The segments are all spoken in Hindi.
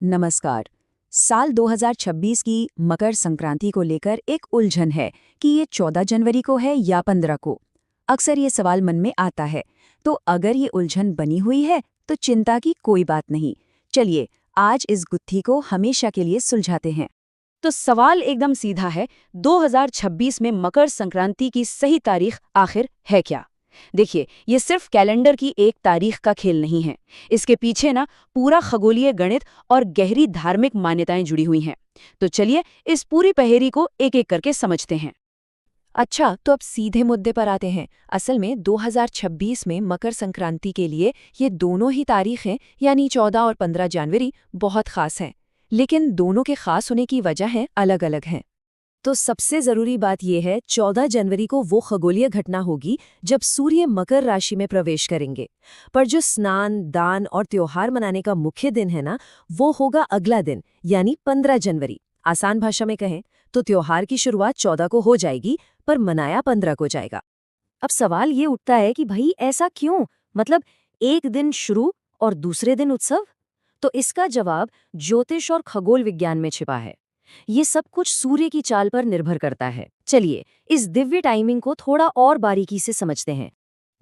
नमस्कार। साल 2026 की मकर संक्रांति को लेकर एक उलझन है कि ये 14 जनवरी को है या 15 को। अक्सर ये सवाल मन में आता है। तो अगर ये उलझन बनी हुई है तो चिंता की कोई बात नहीं। चलिए आज इस गुत्थी को हमेशा के लिए सुलझाते हैं। तो सवाल एकदम सीधा है, 2026 में मकर संक्रांति की सही तारीख आखिर है क्या? देखिए, ये सिर्फ कैलेंडर की एक तारीख का खेल नहीं है। इसके पीछे ना पूरा खगोलीय गणित और गहरी धार्मिक मान्यताएं जुड़ी हुई हैं। तो चलिए इस पूरी पहेली को एक-एक करके समझते हैं। अच्छा, तो अब सीधे मुद्दे पर आते हैं। असल में 2026 में मकर संक्रांति के लिए ये दोनों ही तारीखें यानी 14 और 15 जनवरी बहुत खास हैं। लेकिन दोनों के खास होने की वजहें अलग-अलग हैं। तो सबसे जरूरी बात यह है 14 जनवरी को वो खगोलीय घटना होगी जब सूर्य मकर राशि में प्रवेश करेंगे। पर जो स्नान, दान और त्योहार मनाने का मुख्य दिन है ना, वो होगा अगला दिन यानी 15 जनवरी। आसान भाषा में कहें तो त्योहार की शुरुआत 14 को हो जाएगी पर मनाया 15 को जाएगा। अब सवाल ये उठता है कि भाई ऐसा क्यों? मतलब एक दिन शुरू और दूसरे दिन उत्सव? तो इसका जवाब ज्योतिष और खगोल विज्ञान में छिपा है। ये सब कुछ सूर्य की चाल पर निर्भर करता है। चलिए इस दिव्य टाइमिंग को थोड़ा और बारीकी से समझते हैं।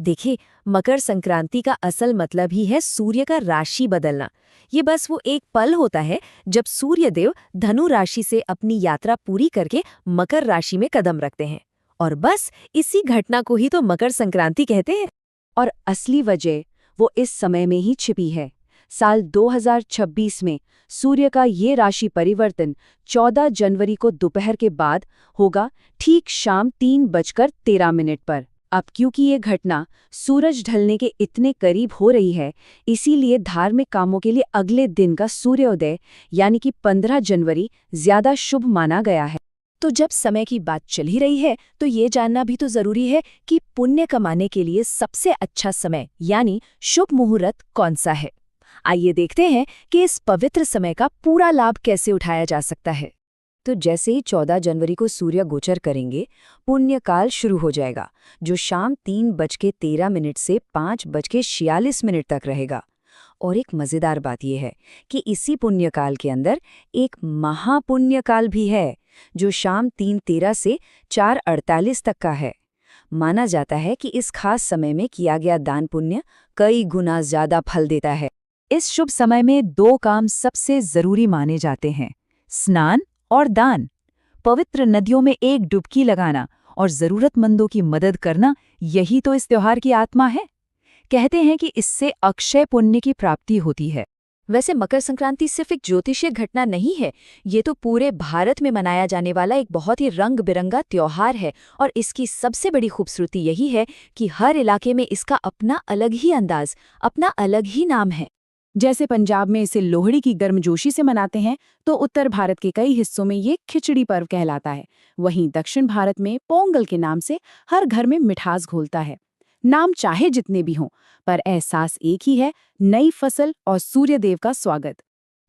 देखिए, मकर संक्रांति का असल मतलब ही है सूर्य का राशि बदलना। ये बस वो एक पल होता है जब सूर्य देव धनु राशि से अपनी यात्रा पूरी करके मकर राशि में कदम रखते हैं। और बस इसी घटना को ही तो मकर संक्रांति कहते हैं। और असली वजह वो इस समय में ही छिपी है। साल 2026 में सूर्य का ये राशि परिवर्तन 14 जनवरी को दोपहर के बाद होगा, ठीक शाम 3:13 पर। अब क्योंकि ये घटना सूरज ढलने के इतने करीब हो रही है, इसीलिए धार्मिक कामों के लिए अगले दिन का सूर्योदय यानी कि 15 जनवरी ज्यादा शुभ माना गया है। तो जब समय की बात चल ही रही है तो ये जानना भी तो जरूरी है कि पुण्य कमाने के लिए सबसे अच्छा समय यानी शुभ मुहूर्त कौन सा है। आइए देखते हैं कि इस पवित्र समय का पूरा लाभ कैसे उठाया जा सकता है। तो जैसे ही 14 जनवरी को सूर्य गोचर करेंगे, पुण्यकाल शुरू हो जाएगा, जो शाम 3:13 से 5:46 तक रहेगा। और एक मजेदार बात यह है कि इसी पुण्यकाल के अंदर एक महापुण्यकाल भी है, जो शाम 3:13 से 4:48 तक का है। माना जाता है कि इस खास समय में किया गया दान पुण्य कई गुना ज्यादा फल देता है। इस शुभ समय में दो काम सबसे जरूरी माने जाते हैं, स्नान और दान। पवित्र नदियों में एक डुबकी लगाना और जरूरतमंदों की मदद करना, यही तो इस त्योहार की आत्मा है। कहते हैं कि इससे अक्षय पुण्य की प्राप्ति होती है। वैसे मकर संक्रांति सिर्फ एक ज्योतिषीय घटना नहीं है, ये तो पूरे भारत में मनाया जाने वाला एक बहुत ही रंग बिरंगा त्योहार है। और इसकी सबसे बड़ी खूबसूरती यही है कि हर इलाके में इसका अपना अलग ही अंदाज, अपना अलग ही नाम है। जैसे पंजाब में इसे लोहड़ी की गर्मजोशी से मनाते हैं, तो उत्तर भारत के कई हिस्सों में ये खिचड़ी पर्व कहलाता है। वहीं दक्षिण भारत में पोंगल के नाम से हर घर में मिठास घोलता है। नाम चाहे जितने भी हों, पर एहसास एक ही है, नई फसल और सूर्यदेव का स्वागत।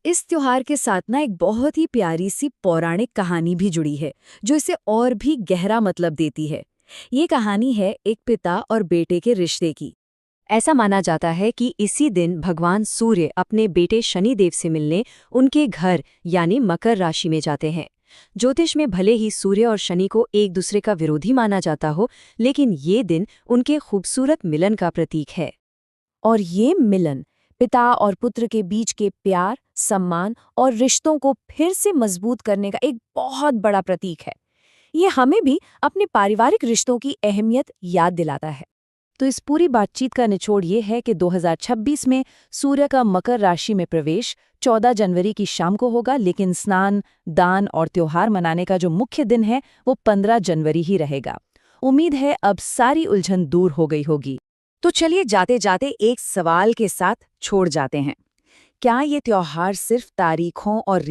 इस त्योहार के साथ ना एक बहुत ही प्यारी सी पौराणिक कहानी भी जुड़ी है, जो इसे और भी गहरा मतलब देती है। ये कहानी है एक पिता और बेटे के रिश्ते की। ऐसा माना जाता है कि इसी दिन भगवान सूर्य अपने बेटे शनिदेव से मिलने उनके घर यानी मकर राशि में जाते हैं। ज्योतिष में भले ही सूर्य और शनि को एक दूसरे का विरोधी माना जाता हो, लेकिन ये दिन उनके खूबसूरत मिलन का प्रतीक है। और ये मिलन पिता और पुत्र के बीच के प्यार, सम्मान और रिश्तों को फिर से मजबूत करने का एक बहुत बड़ा प्रतीक है। ये हमें भी अपने पारिवारिक रिश्तों की अहमियत याद दिलाता है। तो इस पूरी बातचीत का निचोड़ ये है कि 2026 में सूर्य का मकर राशि में प्रवेश 14 जनवरी की शाम को होगा, लेकिन स्नान, दान और त्योहार मनाने का जो मुख्य दिन है वो 15 जनवरी ही रहेगा। उम्मीद है अब सारी उलझन दूर हो गई होगी। तो चलिए जाते जाते एक सवाल के साथ छोड़ जाते हैं। क्या ये त्योहार सिर्फ तारीखों और